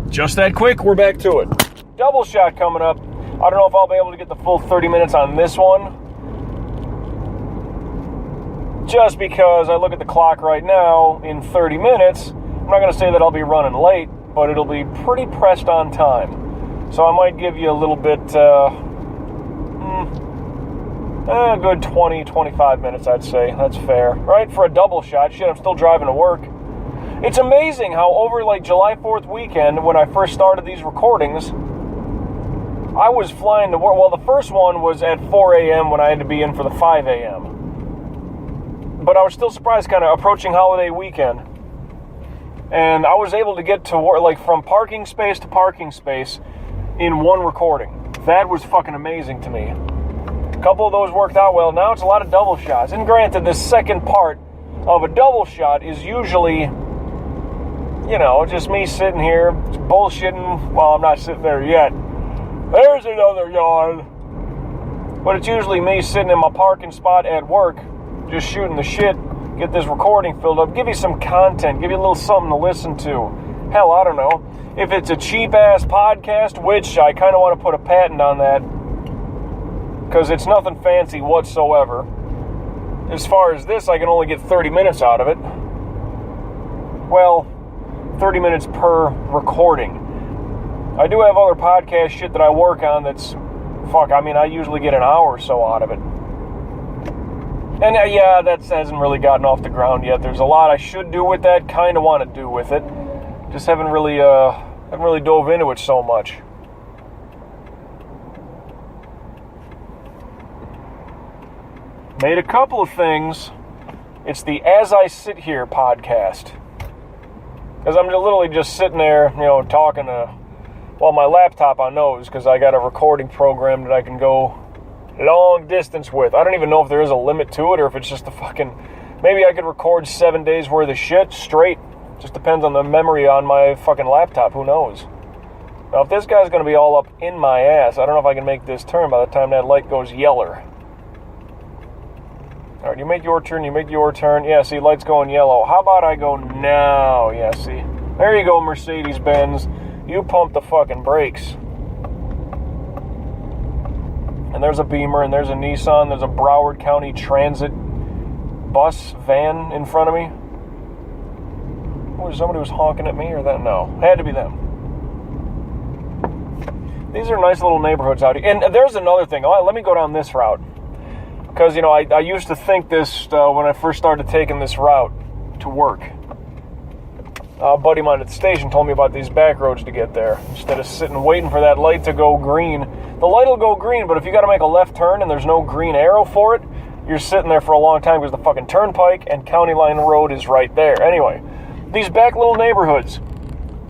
Just that quick, we're back to it. Double shot coming up. I don't know if I'll be able to get the full 30 minutes on this one. Just because I look at the clock right now, in 30 minutes, I'm not going to say that I'll be running late, but it'll be pretty pressed on time. So I might give you a little bit, a good 20, 25 minutes, I'd say. That's fair, right? For a double shot. Shit, I'm still driving to work. It's amazing how over like July 4th weekend, when I first started these recordings, I was flying to work. Well, the first one was at 4 a.m. when I had to be in for the 5 a.m. But I was still surprised, kind of approaching holiday weekend. And I was able to get to work, like from parking space to parking space in one recording. That was fucking amazing to me. A couple of those worked out well. Now it's a lot of double shots. And granted, the second part of a double shot is usually, just me sitting here bullshitting. Well, I'm not sitting there yet. There's another yawn. But it's usually me sitting in my parking spot at work, just shooting the shit, get this recording filled up, give you some content, give you a little something to listen to. Hell, I don't know. If it's a cheap-ass podcast, which I kind of want to put a patent on that, because it's nothing fancy whatsoever. As far as this, I can only get 30 minutes out of it. Well, 30 minutes per recording. I do have other podcast shit that I work on that's, I usually get an hour or so out of it. And that hasn't really gotten off the ground yet. There's a lot I should do with that, kind of want to do with it. Just haven't really dove into it so much. Made a couple of things. It's the As I Sit Here podcast. Because I'm literally just sitting there, talking to, my laptop I know is because I got a recording program that I can go long distance with. I don't even know if there is a limit to it or if it's just maybe I could record 7 days worth of shit straight. Just depends on the memory on my fucking laptop. Who knows? Now, if this guy's going to be all up in my ass, I don't know if I can make this turn by the time that light goes yeller. All right, you make your turn, Yeah, see, light's going yellow. How about I go now? Yeah, see. There you go, Mercedes-Benz. You pump the fucking brakes. And there's a Beamer, and there's a Nissan, there's a Broward County Transit bus van in front of me. Somebody was honking at me, or that? No, had to be them. These are nice little neighborhoods out here. And there's another thing. Let me go down this route. Because, I used to think this when I first started taking this route to work. A buddy of mine at the station told me about these back roads to get there. Instead of sitting waiting for that light to go green. The light will go green, but if you got to make a left turn and there's no green arrow for it, you're sitting there for a long time because the fucking turnpike and County Line Road is right there. Anyway, these back little neighborhoods.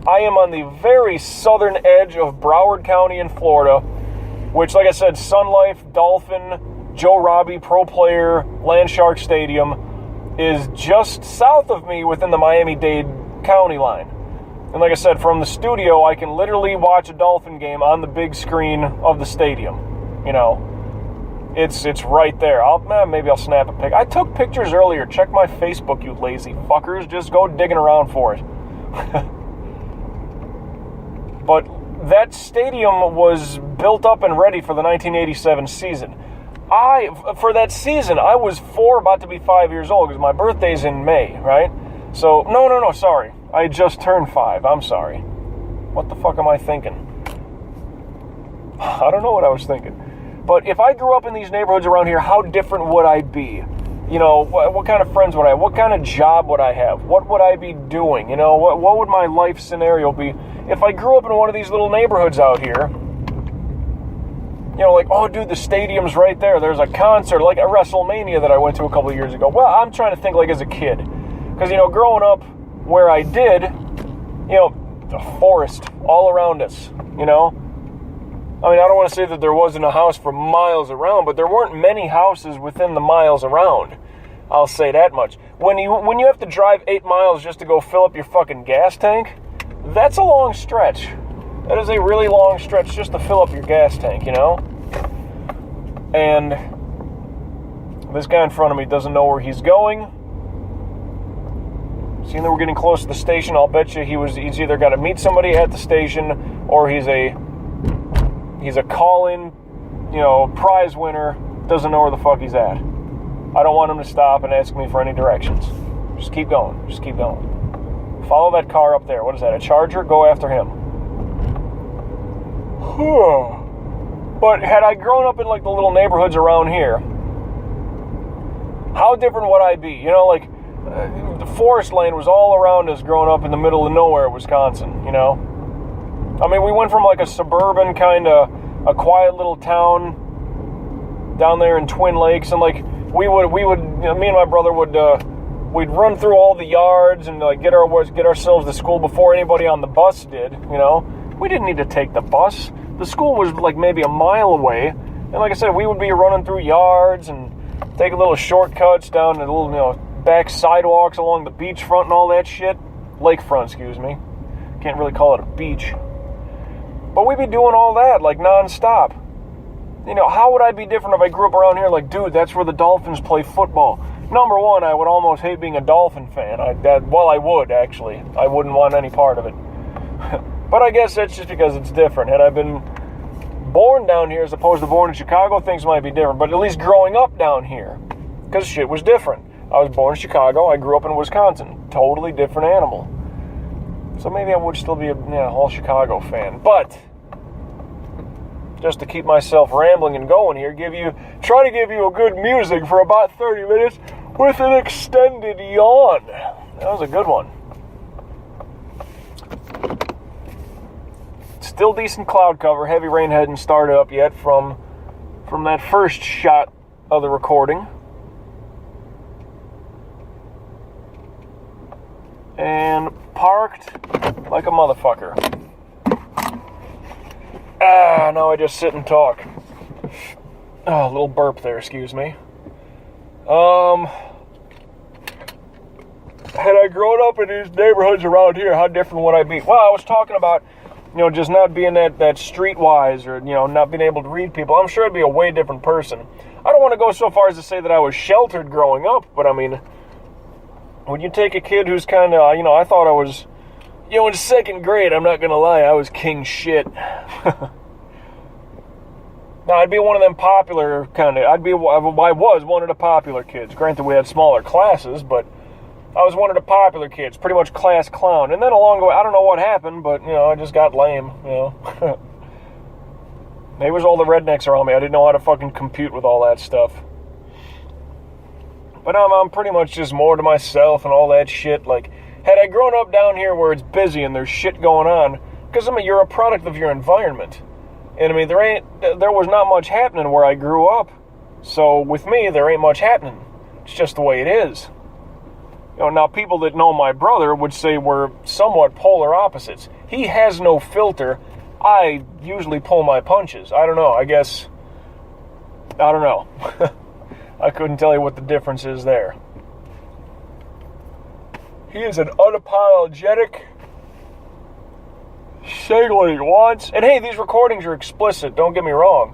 I am on the very southern edge of Broward County in Florida, which, like I said, Sun Life, Dolphin, Joe Robbie, Pro Player, Land Shark Stadium is just south of me within the Miami-Dade County line. And like I said, from the studio, I can literally watch a Dolphin game on the big screen of the stadium. It's right there. Maybe I'll snap a pic. I took pictures earlier. Check my Facebook, you lazy fuckers. Just go digging around for it. But that stadium was built up and ready for the 1987 season. For that season, I was 4, about to be 5 years old, because my birthday's in May, right? So, no, sorry. I just turned 5. I'm sorry. What the fuck am I thinking? I don't know what I was thinking. But if I grew up in these neighborhoods around here, how different would I be? What kind of friends would I have? What kind of job would I have? What would I be doing? What would my life scenario be if I grew up in one of these little neighborhoods out here? Oh, dude, the stadium's right there. There's a concert, like a WrestleMania that I went to a couple of years ago. Well, I'm trying to think like as a kid. Because, growing up where I did, a forest all around us, I don't want to say that there wasn't a house for miles around, but there weren't many houses within the miles around. I'll say that much. When you have to drive 8 miles just to go fill up your fucking gas tank, that's a long stretch. That is a really long stretch just to fill up your gas tank, And this guy in front of me doesn't know where he's going. Seeing that we're getting close to the station, I'll bet you he's either got to meet somebody at the station, or he's a call-in, prize winner, doesn't know where the fuck he's at. I don't want him to stop and ask me for any directions. Just keep going. Just keep going. Follow that car up there. What is that, a Charger? Go after him. But had I grown up in like the little neighborhoods around here, how different would I be? The forest lane was all around us growing up in the middle of nowhere, Wisconsin, I mean, we went from like a suburban kind of a quiet little town down there in Twin Lakes, and like we would me and my brother would we'd run through all the yards and like get ourselves to school before anybody on the bus did. We didn't need to take the bus. The school was like maybe a mile away, and like I said, we would be running through yards and take little shortcuts down the little back sidewalks along the beachfront and all that shit. Lakefront, excuse me. Can't really call it a beach. But we'd be doing all that like non-stop. How would I be different if I grew up around here? Like, dude, that's where the Dolphins play football. Number one, I would almost hate being a Dolphin fan. I would, actually. I wouldn't want any part of it. But I guess that's just because it's different. Had I been born down here as opposed to born in Chicago, things might be different. But at least growing up down here, because shit was different. I was born in Chicago. I grew up in Wisconsin. Totally different animal. So maybe I would still be a all Chicago fan. But just to keep myself rambling and going here, try to give you a good music for about 30 minutes with an extended yawn. That was a good one. Still decent cloud cover. Heavy rain hadn't started up yet from that first shot of the recording. And parked like a motherfucker. Now I just sit and talk. A little burp there, excuse me. Had I grown up in these neighborhoods around here, how different would I be? Well, I was talking about, just not being that streetwise or, not being able to read people. I'm sure I'd be a way different person. I don't want to go so far as to say that I was sheltered growing up, but I mean, when you take a kid who's kind of, I thought I was, in second grade, I'm not going to lie, I was king shit. Now, I'd be one of them popular I was one of the popular kids. Granted, we had smaller classes, but I was one of the popular kids, pretty much class clown. And then along the way, I don't know what happened, but, I just got lame, Maybe it was all the rednecks around me. I didn't know how to fucking compute with all that stuff. But I'm pretty much just more to myself and all that shit. Like, had I grown up down here where it's busy and there's shit going on, because, you're a product of your environment. And, there was not much happening where I grew up. So, with me, there ain't much happening. It's just the way it is. Now, people that know my brother would say we're somewhat polar opposites. He has no filter. I usually pull my punches. I don't know. I don't know. I couldn't tell you what the difference is there. He is an unapologetic, say what he wants. And hey, these recordings are explicit, don't get me wrong.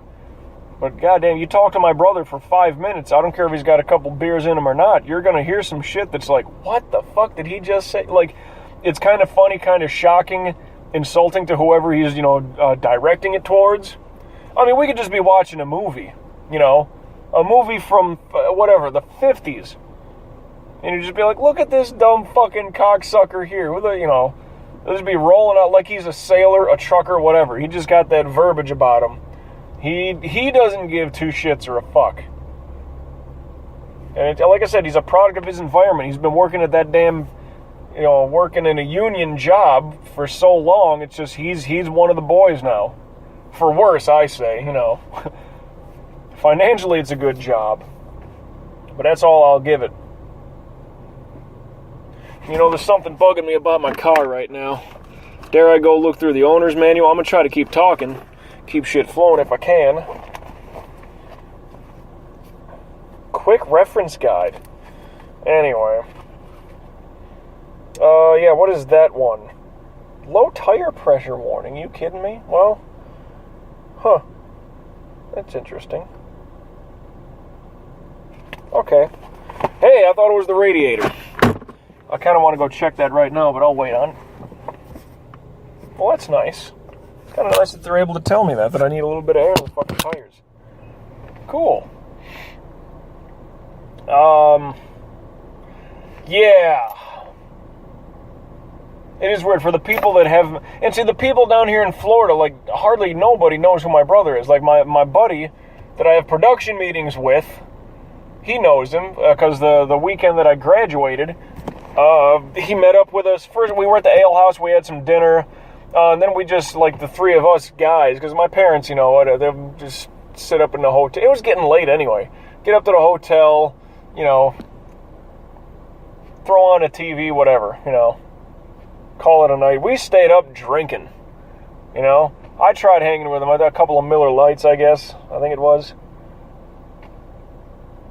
But goddamn, you talk to my brother for 5 minutes, I don't care if he's got a couple beers in him or not, you're going to hear some shit that's like, what the fuck did he just say? Like, it's kind of funny, kind of shocking, insulting to whoever he's, directing it towards. We could just be watching a movie, a movie from, the 50s. And you'd just be like, look at this dumb fucking cocksucker here. They'll just be rolling out like he's a sailor, a trucker, whatever. He just got that verbiage about him. He doesn't give two shits or a fuck. And like I said, he's a product of his environment. He's been working at that damn, working in a union job for so long. It's just he's one of the boys now. For worse, I say, Financially, it's a good job. But that's all I'll give it. There's something bugging me about my car right now. Dare I go look through the owner's manual? I'm going to try to keep talking. Keep shit flowing if I can. Quick reference guide. Anyway. Yeah, what is that one? Low tire pressure warning. You kidding me? Well, that's interesting. Okay. Hey, I thought it was the radiator. I kind of want to go check that right now, but I'll wait on. Well, that's nice. It's kind of nice that they're able to tell me that I need a little bit of air in the fucking tires. Cool. Yeah. It is weird for the people that have... And see, the people down here in Florida, like, hardly nobody knows who my brother is. Like, my buddy that I have production meetings with, he knows him, because the weekend that I graduated, he met up with us. First, we were at the ale house, we had some dinner, and then we just, like, the three of us guys, because my parents, you know, they just sit up in the hotel. It was getting late anyway. Get up to the hotel, you know, throw on a TV, whatever, you know. Call it a night. We stayed up drinking, you know. I tried hanging with him. I got a couple of Miller Lights, I guess. I think it was.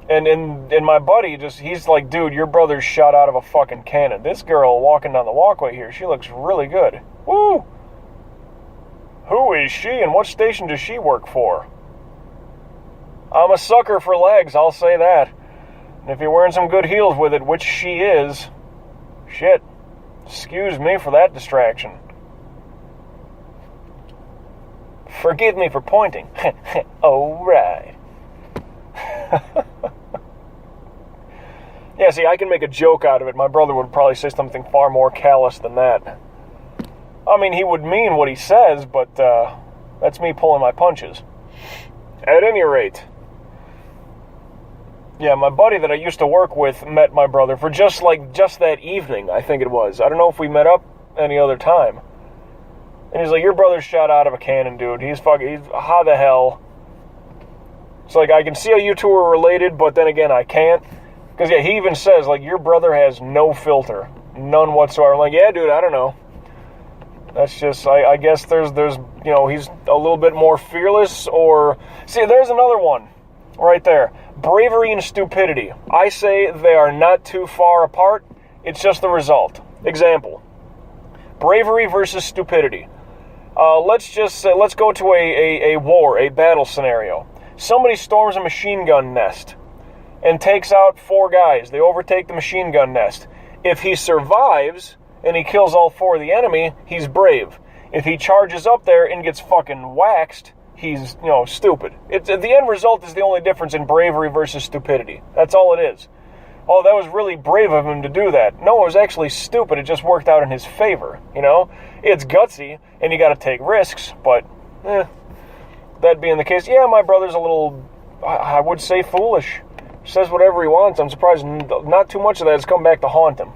And my buddy he's like, dude, your brother's shot out of a fucking cannon. This girl walking down the walkway here, she looks really good. Woo! Who is she and what station does she work for? I'm a sucker for legs, I'll say that. And if you're wearing some good heels with it, which she is, shit. Excuse me for that distraction. Forgive me for pointing. Alright. Yeah, see, I can make a joke out of it. My brother would probably say something far more callous than that. I mean, he would mean what he says, but that's me pulling my punches. At any rate, yeah, my buddy that I used to work with met my brother for just that evening, I think it was. I don't know if we met up any other time. And he's like, your brother's shot out of a cannon, dude. He's how the hell? It's like, I can see how you two are related, but then again, I can't. Because, yeah, he even says, like, your brother has no filter. None whatsoever. I'm like, yeah, dude, I don't know. That's just, I guess there's, you know, he's a little bit more fearless, or... See, there's another one. Right there. Bravery and Stupidity. I say they are not too far apart. It's just the result. Example. Bravery versus Stupidity. Let's go to a war, a battle scenario. Somebody storms a machine gun nest and takes out 4 guys. They overtake the machine gun nest. If he survives and he kills all 4 of the enemy, he's brave. If he charges up there and gets fucking waxed, he's, you know, stupid. The end result is the only difference in bravery versus stupidity. That's all it is. Oh, that was really brave of him to do that. No, it was actually stupid. It just worked out in his favor, you know? It's gutsy, and you gotta take risks, but, that being the case, yeah, my brother's a little, I would say, foolish. Says whatever he wants. I'm surprised not too much of that has come back to haunt him,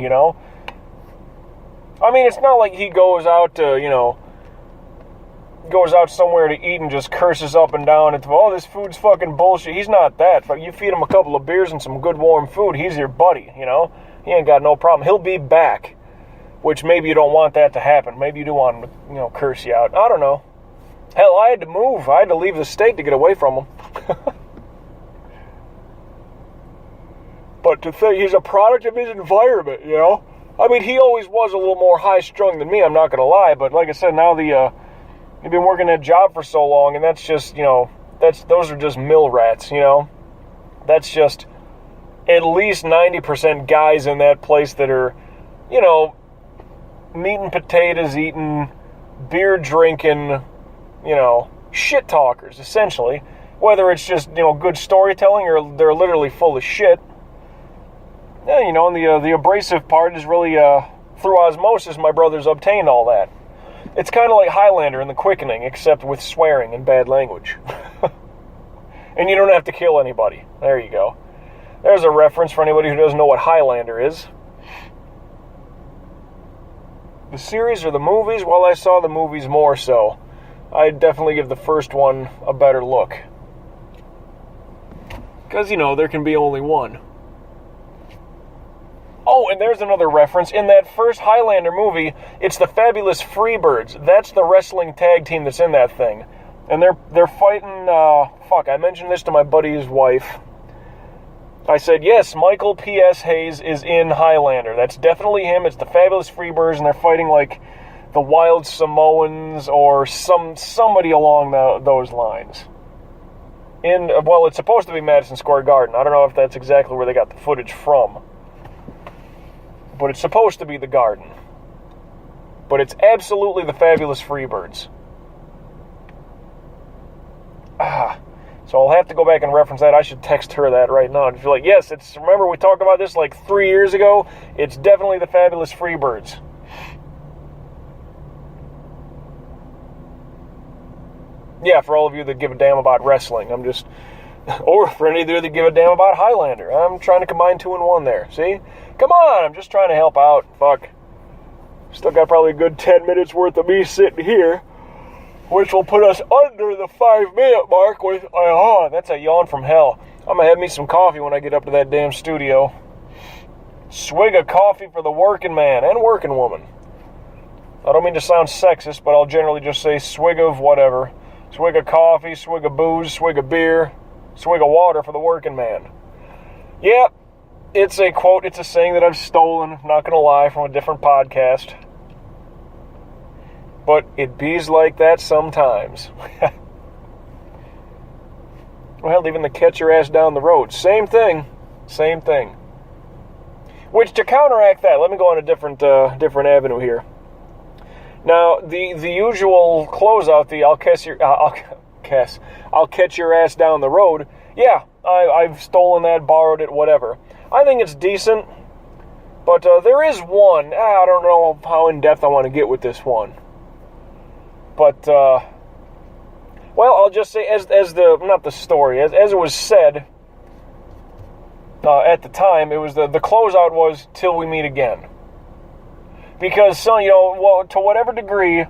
you know? I mean, it's not like he goes out to, you know, goes out somewhere to eat and just curses up and down and, oh, this food's fucking bullshit. He's not that. You feed him a couple of beers and some good warm food, he's your buddy, you know? He ain't got no problem. He'll be back, which maybe you don't want that to happen. Maybe you do want him to, you know, curse you out. I don't know. Hell, I had to move. I had to leave the state to get away from him. But to think he's a product of his environment, you know? I mean, he always was a little more high-strung than me, I'm not going to lie, but like I said, now you've been working that job for so long, and that's just, you know, those are just mill rats, you know? That's just at least 90% guys in that place that are, you know, meat and potatoes eating, beer drinking, you know, shit talkers, essentially. Whether it's just, you know, good storytelling or they're literally full of shit. Yeah, you know, and the abrasive part is really, through osmosis, my brother's obtained all that. It's kind of like Highlander in The Quickening, except with swearing and bad language. And you don't have to kill anybody. There you go. There's a reference for anybody who doesn't know what Highlander is. The series or the movies? Well, I saw the movies more so. I'd definitely give the first one a better look. Because, you know, there can be only one. Oh, and there's another reference. In that first Highlander movie, it's the fabulous Freebirds. That's the wrestling tag team that's in that thing. And they're fighting, I mentioned this to my buddy's wife. I said, yes, Michael P.S. Hayes is in Highlander. That's definitely him. It's the fabulous Freebirds, and they're fighting like the Wild Samoans or somebody along those lines. Well, it's supposed to be Madison Square Garden. I don't know if that's exactly where they got the footage from. but it's supposed to be the garden. But it's absolutely the fabulous Freebirds. So I'll have to go back and reference that. I should text her that right now. And feel like, yes, it's. Remember we talked about this like 3 years ago? It's definitely the fabulous Freebirds. Yeah, for all of you that give a damn about wrestling, I'm just... Or for any of you that give a damn about Highlander. I'm trying to combine 2 in 1 there. See? Come on, I'm just trying to help out. Fuck. Still got probably a good 10 minutes worth of me sitting here, which will put us under the 5-minute mark with... Oh, that's a yawn from hell. I'm going to have me some coffee when I get up to that damn studio. Swig of coffee for the working man and working woman. I don't mean to sound sexist, but I'll generally just say swig of whatever. Swig of coffee, swig of booze, swig of beer, swig of water for the working man. Yep, it's a quote, it's a saying that I've stolen, not going to lie, from a different podcast. But it bees like that sometimes. Well, even the catch your ass down the road. Same thing. Same thing. Which, to counteract that, let me go on a different avenue here. Now, the usual closeout, the I'll catch your ass down the road. Yeah, I've stolen that, borrowed it, whatever. I think it's decent, but there is one. I don't know how in depth I want to get with this one. But well, I'll just say as the not the story as it was said at the time, it was the closeout was till we meet again. Because, so, well, to whatever degree,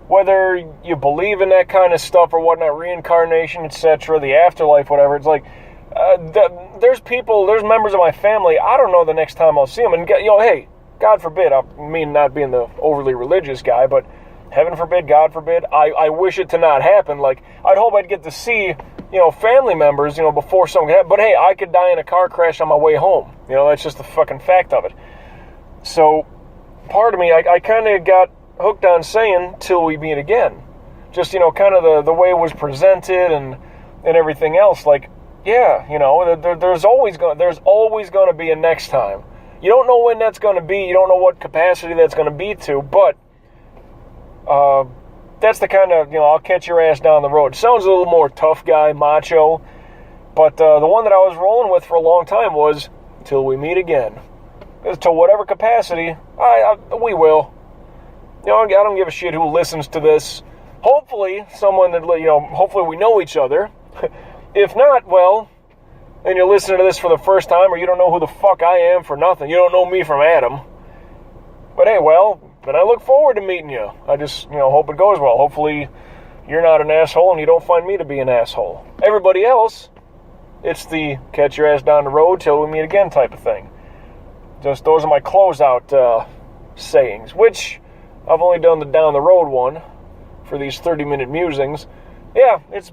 whether you believe in that kind of stuff or whatnot, reincarnation, etc., the afterlife, whatever, it's like, there's members of my family, I don't know the next time I'll see them. And, hey, God forbid, I mean not being the overly religious guy, but heaven forbid, God forbid, I wish it to not happen. Like, I'd hope I'd get to see, family members, before something happened. But, hey, I could die in a car crash on my way home. That's just the fucking fact of it. So... part of me, I kind of got hooked on saying, till we meet again. Just, kind of the way it was presented and everything else. Like, yeah, there's always going to be a next time. You don't know when that's going to be. You don't know what capacity that's going to be to. But that's the kind of, I'll catch your ass down the road. It sounds a little more tough guy, macho. But the one that I was rolling with for a long time was, till we meet again. To whatever capacity, we will. I don't give a shit who listens to this. Hopefully, someone that, hopefully we know each other. If not, well, and you're listening to this for the first time, or you don't know who the fuck I am for nothing. You don't know me from Adam. But hey, well, then I look forward to meeting you. I just, hope it goes well. Hopefully, you're not an asshole and you don't find me to be an asshole. Everybody else, it's the catch your ass down the road till we meet again type of thing. Just those are my closeout sayings, which I've only done the down the road one for these 30-minute musings. Yeah, it's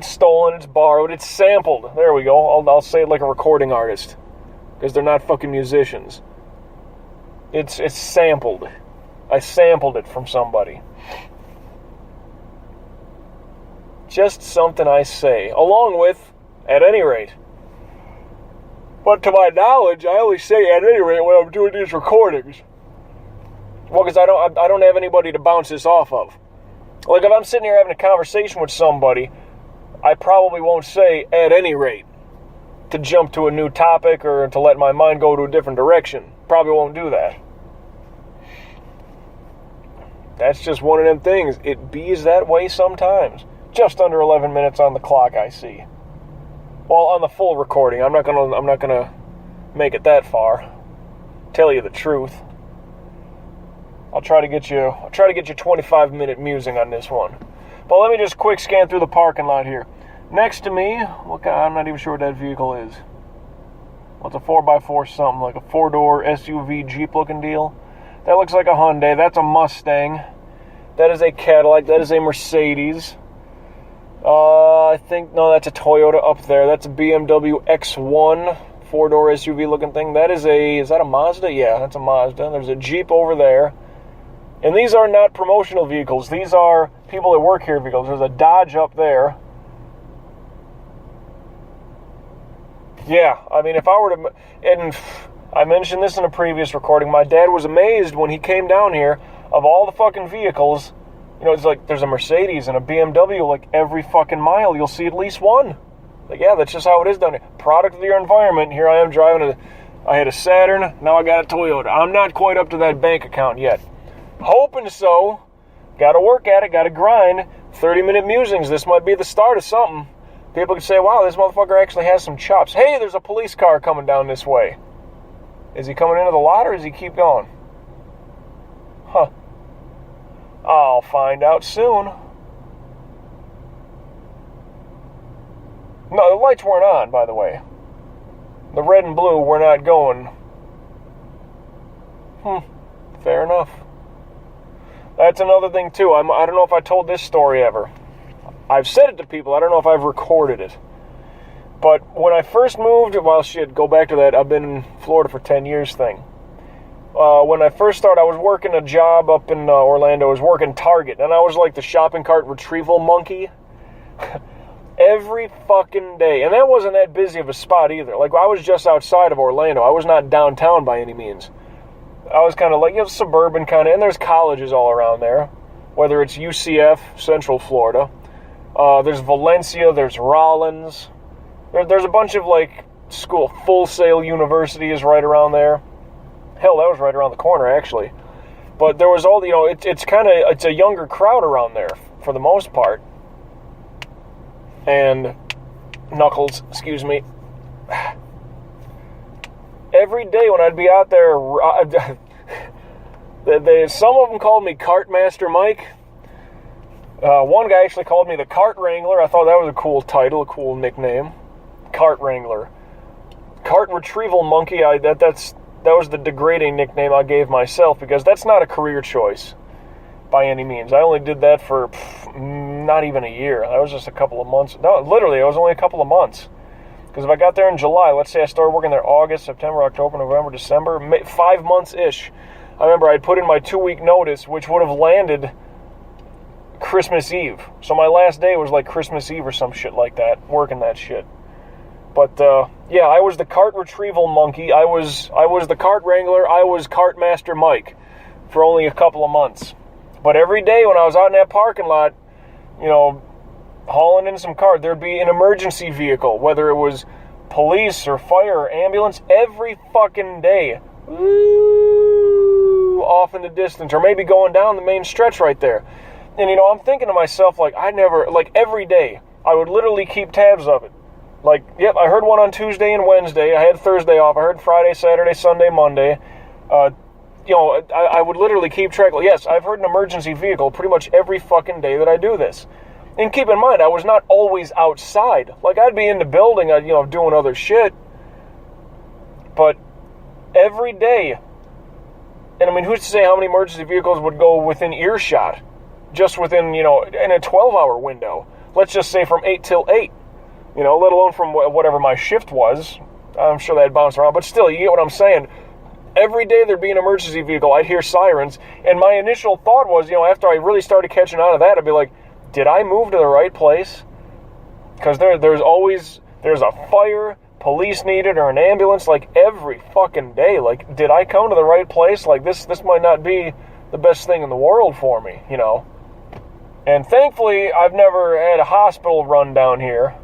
stolen, it's borrowed, it's sampled. There we go. I'll say it like a recording artist, because they're not fucking musicians. It's sampled. I sampled it from somebody. Just something I say, along with, at any rate. But to my knowledge, I only say at any rate when I'm doing these recordings. Well, because I don't have anybody to bounce this off of. Like, if I'm sitting here having a conversation with somebody, I probably won't say at any rate to jump to a new topic or to let my mind go to a different direction. Probably won't do that. That's just one of them things. It bees that way sometimes. Just under 11 minutes on the clock, I see. Well, on the full recording, I'm not gonna make it that far. Tell you the truth. I'll try to get you 25-minute musing on this one. But let me just quick scan through the parking lot here. Next to me, I'm not even sure what that vehicle is. Well, it's a 4x4 something, like a 4-door SUV Jeep looking deal. That looks like a Hyundai. That's a Mustang. That is a Cadillac. That is a Mercedes. I think, no, that's a Toyota up there. That's a BMW X1, 4-door SUV looking thing. Is that a Mazda? Yeah, that's a Mazda. There's a Jeep over there. And these are not promotional vehicles. These are people that work here vehicles. There's a Dodge up there. Yeah, I mean, if I were to... And I mentioned this in a previous recording. My dad was amazed when he came down here, of all the fucking vehicles, it's like there's a Mercedes and a BMW, like every fucking mile you'll see at least one. Like, yeah, that's just how it is down here. Product of your environment. Here I am driving I had a Saturn, now I got a Toyota. I'm not quite up to that bank account yet. Hoping so. Gotta work at it, gotta grind. 30-minute musings, this might be the start of something. People can say, wow, this motherfucker actually has some chops. Hey, there's a police car coming down this way. Is he coming into the lot or does he keep going? Huh. I'll find out soon. No, the lights weren't on, by the way. The red and blue were not going. Fair enough. That's another thing, too. I don't know if I told this story ever. I've said it to people. I don't know if I've recorded it. But when I first moved, go back to that I've been in Florida for 10 years thing. When I first started, I was working a job up in Orlando. I was working Target, and I was like the shopping cart retrieval monkey. Every fucking day. And that wasn't that busy of a spot either. Like, I was just outside of Orlando. I was not downtown by any means. I was kind of like, suburban kind of, and there's colleges all around there. Whether it's UCF, Central Florida. There's Valencia, there's Rollins. There's a bunch of, like, Full Sail University is right around there. Hell, that was right around the corner, actually. But there was all, it's a younger crowd around there, for the most part. And, Knuckles, excuse me. Every day when I'd be out there, some of them called me Cartmaster Mike. One guy actually called me the Cart Wrangler. I thought that was a cool title, a cool nickname. Cart Wrangler. Cart Retrieval Monkey, that was the degrading nickname I gave myself, because that's not a career choice by any means. I only did that for not even a year. That was just a couple of months. No, literally, it was only a couple of months. Because if I got there in July, let's say I started working there August, September, October, November, December, 5 months-ish. I remember I'd put in my 2-week notice, which would have landed Christmas Eve. So my last day was like Christmas Eve or some shit like that, working that shit. But, yeah, I was the cart retrieval monkey. I was the cart wrangler. I was Cartmaster Mike for only a couple of months. But every day when I was out in that parking lot, hauling in some cars, there'd be an emergency vehicle, whether it was police or fire or ambulance, every fucking day. Ooh, off in the distance, or maybe going down the main stretch right there. And, I'm thinking to myself, every day, I would literally keep tabs of it. Like, yep, I heard one on Tuesday and Wednesday. I had Thursday off. I heard Friday, Saturday, Sunday, Monday. I would literally keep track. Yes, I've heard an emergency vehicle pretty much every fucking day that I do this. And keep in mind, I was not always outside. Like, I'd be in the building, doing other shit. But every day, and I mean, who's to say how many emergency vehicles would go within earshot? Just within, in a 12-hour window. Let's just say from 8 till 8. Let alone from whatever my shift was. I'm sure that'd bounce around. But still, you get what I'm saying. Every day there'd be an emergency vehicle. I'd hear sirens. And my initial thought was, after I really started catching on to that, I'd be like, did I move to the right place? Because there's a fire, police needed, or an ambulance, like, every fucking day. Like, did I come to the right place? Like, this might not be the best thing in the world for me, And thankfully, I've never had a hospital run down here.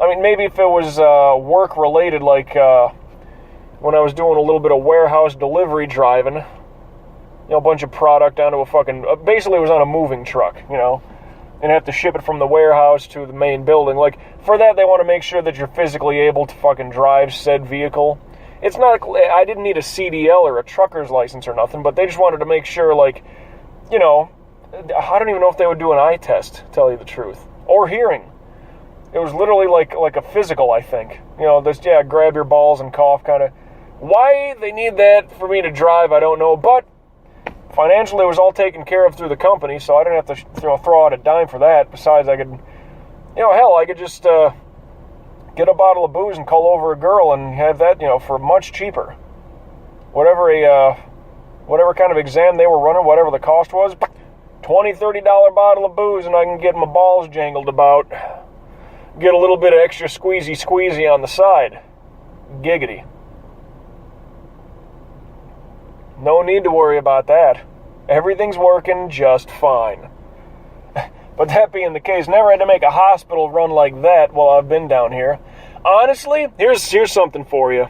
I mean, maybe if it was work-related, like when I was doing a little bit of warehouse delivery driving, a bunch of product onto a fucking... basically, it was on a moving truck, and have to ship it from the warehouse to the main building. Like, for that, they want to make sure that you're physically able to fucking drive said vehicle. It's not... I didn't need a CDL or a trucker's license or nothing, but they just wanted to make sure, like, I don't even know if they would do an eye test, to tell you the truth. Or hearing. It was literally like a physical, I think. Grab your balls and cough kind of. Why they need that for me to drive, I don't know. But financially, it was all taken care of through the company, so I didn't have to throw out a dime for that. Besides, I could, I could just get a bottle of booze and call over a girl and have that, for much cheaper. Whatever kind of exam they were running, whatever the cost was, $20, $30 bottle of booze, and I can get my balls jangled about. Get a little bit of extra squeezy on the side. Giggity. No need to worry about that. Everything's working just fine. But that being the case, never had to make a hospital run like that while I've been down here. Honestly, here's something for you.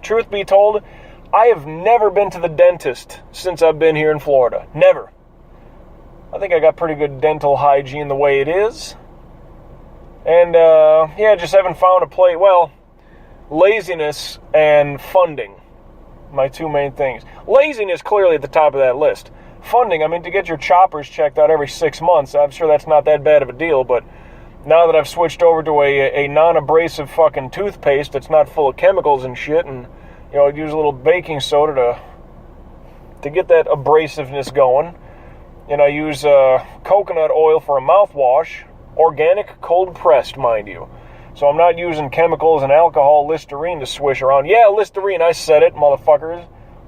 Truth be told, I have never been to the dentist since I've been here in Florida. Never. I think I got pretty good dental hygiene the way it is. And, just haven't found a place. Well, laziness and funding. My two main things. Laziness clearly at the top of that list. Funding, to get your choppers checked out every 6 months, I'm sure that's not that bad of a deal, but now that I've switched over to a non-abrasive fucking toothpaste that's not full of chemicals and shit, and, I'd use a little baking soda to get that abrasiveness going, and I use coconut oil for a mouthwash, organic, cold-pressed, mind you. So I'm not using chemicals and alcohol, Listerine to swish around. Yeah, Listerine, I said it, motherfuckers.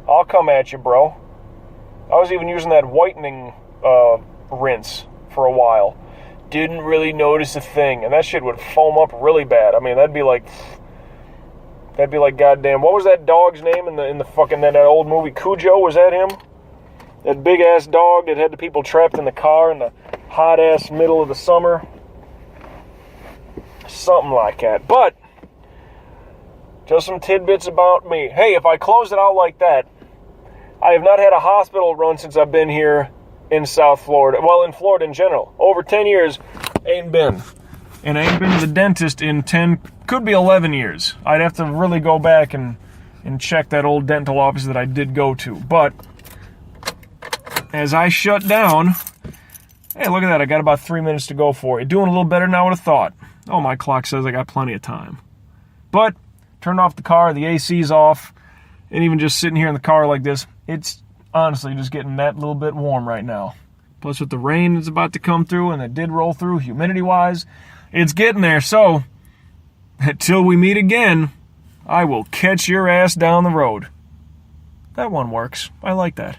I'll come at you, bro. I was even using that whitening rinse for a while. Didn't really notice a thing, and that shit would foam up really bad. That'd be like goddamn. What was that dog's name in the fucking that old movie Cujo? Was that him? That big ass dog that had the people trapped in the car in the hot ass middle of the summer. Something like that. But just some tidbits about me. Hey, if I close it out like that, I have not had a hospital run since I've been here in South Florida. Well, in Florida in general. Over 10 years, ain't been. And I ain't been to the dentist in 10, could be 11 years. I'd have to really go back and check that old dental office that I did go to. But as I shut down, hey, look at that. I got about 3 minutes to go for it. Doing a little better than I would have thought. Oh, my clock says I got plenty of time. But turned off the car, the AC's off, and even just sitting here in the car like this, it's honestly just getting that little bit warm right now. Plus with the rain that's about to come through, and it did roll through humidity-wise, it's getting there. So, until we meet again, I will catch your ass down the road. That one works. I like that.